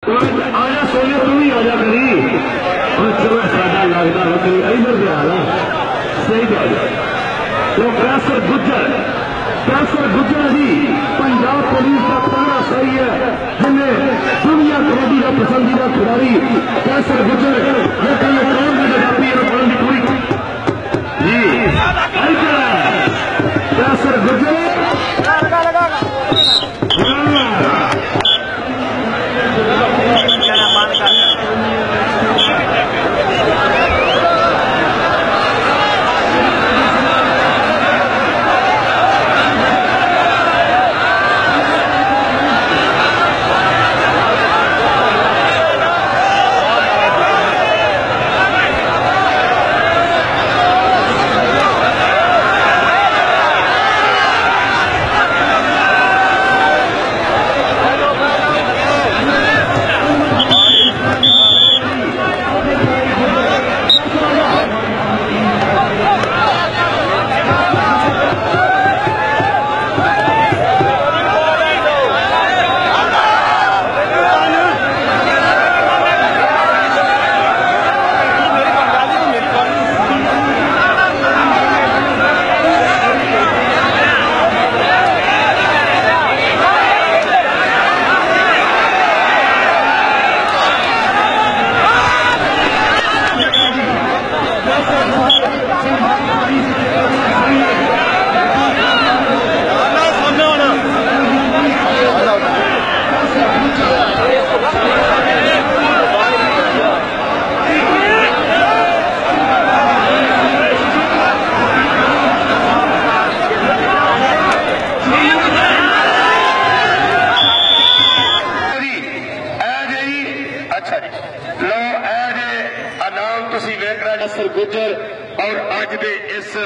आजा सोने तू ही आजा करी चलो साडा लगता वकरी इधर से आ रहा सही गल तो कैसर गुज्जर जी पंजाब पुलिस का पहला सही है जिन्हें दुनिया कबड्डी का पसंदीदा खिलाड़ी कैसर गुज्जर ये कल कौन की जगह की पूरी जी कैसर गुज्जर गुज्जर और अज दे इस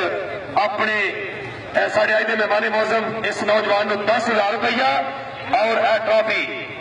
अपने साढ़े अज के मेहमान मौसम इस नौजवान को 10,000 रुपया और ट्रॉफी